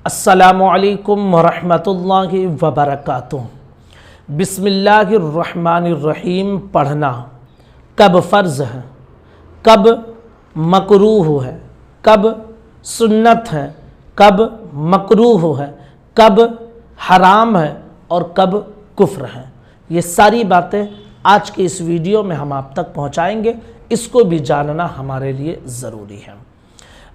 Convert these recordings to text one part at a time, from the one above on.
अस्सलामुअलैकुम वरहमतुल्लाहि वबरकातुह। बिस्मिल्लाहिर्रहमानिर्रहीम पढ़ना कब फ़र्ज़ है, कब मकरूह है, कब सुन्नत है, कब मकरूह है, कब हराम है और कब कुफ्र है। ये सारी बातें आज के इस वीडियो में हम आप तक पहुंचाएंगे। इसको भी जानना हमारे लिए ज़रूरी है।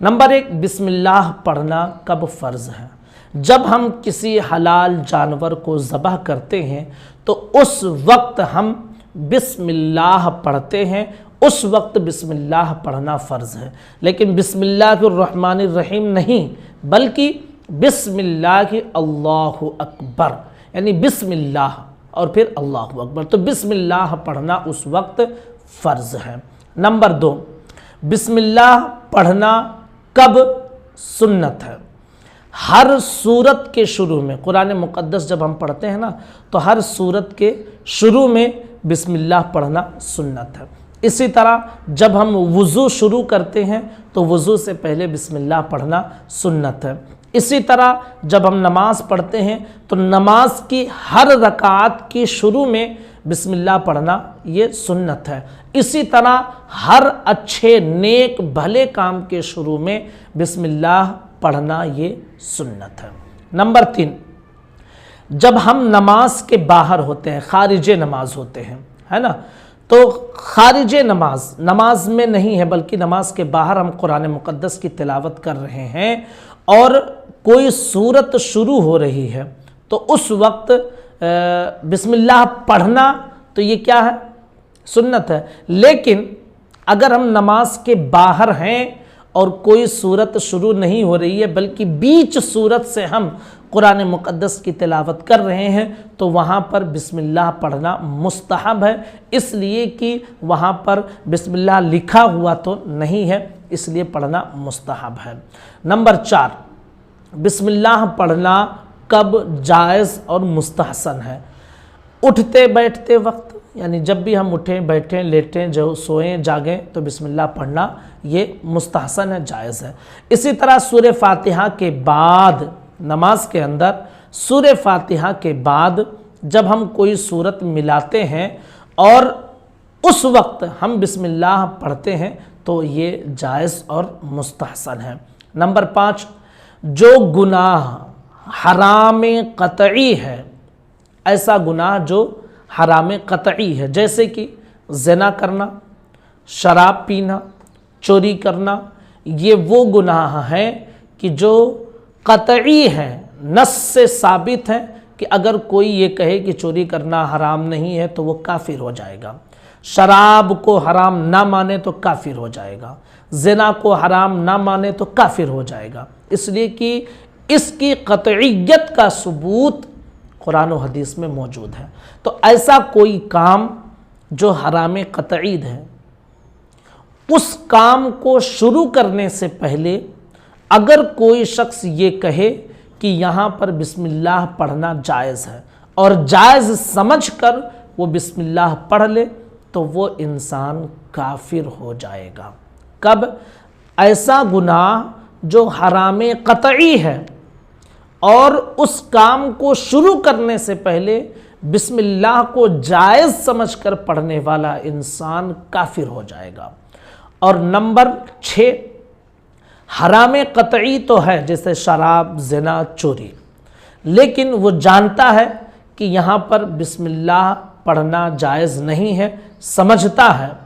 नंबर 1, बिस्मिल्लाह पढ़ना कब फ़र्ज़ है। जब हम किसी हलाल जानवर को ज़बह करते हैं तो उस वक्त हम बिस्मिल्लाह पढ़ते हैं, उस वक्त बिस्मिल्लाह पढ़ना फ़र्ज़ है। लेकिन बिस्मिल्लाहिर्रहमानिर्रहीम नहीं, बल्कि बिस्मिल्लाहि अल्लाहु अकबर, यानी बिस्मिल्लाह और फिर अल्लाहु अकबर। तो बिस्मिल्लाह पढ़ना उस वक्त फ़र्ज़ है। नंबर 2, बिस्मिल्लाह पढ़ना कब सुन्नत है। हर सूरत के शुरू में, कुरान मुक़द्दस जब हम पढ़ते हैं ना, तो हर सूरत के शुरू में बिस्मिल्लाह पढ़ना सुन्नत है। इसी तरह जब हम वज़ू शुरू करते हैं तो वज़ू से पहले बिस्मिल्लाह पढ़ना सुन्नत है। इसी तरह जब हम नमाज़ पढ़ते हैं तो नमाज की हर रकात के शुरू में बिस्मिल्लाह पढ़ना ये सुन्नत है। इसी तरह हर अच्छे नेक भले काम के शुरू में बिस्मिल्लाह पढ़ना ये सुन्नत है। नंबर 3, जब हम नमाज के बाहर होते हैं, खारिज नमाज होते हैं, है ना, तो खारिज नमाज में नहीं है बल्कि नमाज के बाहर हम कुरान मुक़द्दस की तिलावत कर रहे हैं और कोई सूरत शुरू हो रही है तो उस वक्त बिस्मिल्लाह पढ़ना तो ये क्या है, सुन्नत है। लेकिन अगर हम नमाज के बाहर हैं और कोई सूरत शुरू नहीं हो रही है बल्कि बीच सूरत से हम कुरान मुक़द्दस की तिलावत कर रहे हैं तो वहाँ पर बिस्मिल्लाह पढ़ना मुस्तहब है, इसलिए कि वहाँ पर बिस्मिल्लाह लिखा हुआ तो नहीं है, इसलिए पढ़ना मुस्तहब है। नंबर 4, बिस्मिल्लाह पढ़ना कब जायज़ और मुस्तहसन है। उठते बैठते वक्त, यानी जब भी हम उठें बैठें लेटें जो सोएं जागें तो बिस्मिल्लाह पढ़ना ये मुस्तहसन है, जायज़ है। इसी तरह सूरह फातिहा के बाद, नमाज के अंदर सूरह फातिहा के बाद जब हम कोई सूरत मिलाते हैं और उस वक्त हम बिस्मिल्लाह पढ़ते हैं तो ये जायज़ और मुस्तहसन है। नंबर 5, जो गुनाह हराम क़तई है, ऐसा गुनाह जो हराम क़तई है, जैसे कि ज़िना करना, शराब पीना, चोरी करना, ये वो गुनाह हैं कि जो क़तई हैं, नस से साबित है कि अगर कोई ये कहे कि चोरी करना हराम नहीं है तो वो काफिर हो जाएगा। शराब को हराम ना माने तो काफिर हो जाएगा, ज़िना को हराम ना माने तो काफिर हो जाएगा, इसलिए कि इसकी क़तईयत का सबूत कुरान और हदीस में मौजूद है। तो ऐसा कोई काम जो हराम क़तई है, उस काम को शुरू करने से पहले अगर कोई शख्स ये कहे कि यहाँ पर बिस्मिल्लाह पढ़ना जायज़ है और जायज़ समझकर वो बिस्मिल्लाह पढ़ ले तो वो इंसान काफिर हो जाएगा। कब? ऐसा गुनाह जो हराम क़तई है और उस काम को शुरू करने से पहले बिस्मिल्लाह को जायज़ समझकर पढ़ने वाला इंसान काफिर हो जाएगा। और नंबर 6, हराम क़तई तो है जैसे शराब, ज़िना, चोरी, लेकिन वो जानता है कि यहाँ पर बिस्मिल्लाह पढ़ना जायज़ नहीं है, समझता है,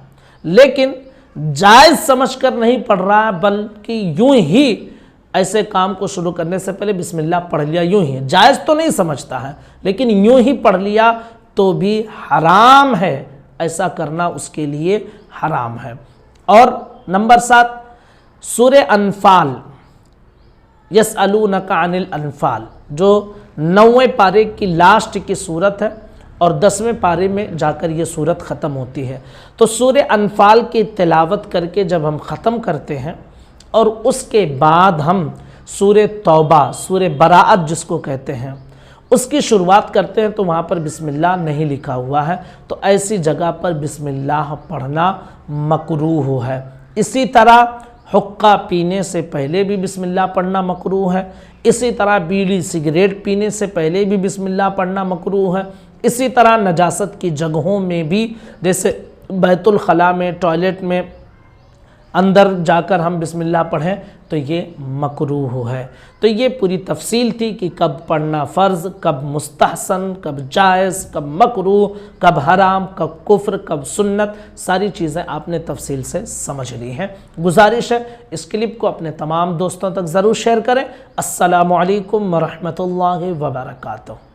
लेकिन जायज़ समझकर नहीं पढ़ रहा है बल्कि यूं ही ऐसे काम को शुरू करने से पहले बिस्मिल्लाह पढ़ लिया, यूं ही जायज़ तो नहीं समझता है लेकिन यूं ही पढ़ लिया तो भी हराम है, ऐसा करना उसके लिए हराम है। और नंबर 7, सूरह अनफाल, यसअलूनका अनिल अनफाल, जो 9वें पारे की लास्ट की सूरत है और 10वें पारे में जाकर ये सूरत ख़त्म होती है। तो सूरह अनफाल की तिलावत करके जब हम ख़त्म करते हैं और उसके बाद हम सूरह तौबा, सूरह बराअत जिसको कहते हैं, उसकी शुरुआत करते हैं तो वहाँ पर बिस्मिल्लाह नहीं लिखा हुआ है, तो ऐसी जगह पर बिस्मिल्लाह पढ़ना मकरूह है। इसी तरह हुक्का पीने से पहले भी बिस्मिल्लाह पढ़ना मकरूह है। اسی طرح بیڑی سگریٹ پینے سے پہلے بھی بسم اللہ پڑھنا مکروہ ہے۔ اسی طرح نجاست کی جگہوں میں بھی، جیسے بیت الخلاء میں، ٹوائلٹ میں اندر جا کر ہم بسم اللہ پڑھیں تو یہ مکروہ ہے۔ تو یہ پوری تفصیل تھی کہ کب پڑھنا فرض، کب مستحسن، کب جائز، کب مکروہ، کب حرام، کب کفر، کب سنت، ساری چیزیں آپ نے تفصیل سے سمجھ لی ہیں۔ گزارش ہے اس کلپ کو اپنے تمام دوستوں تک ضرور شیئر کریں۔ السلام علیکم ورحمۃ اللہ وبرکاتہ۔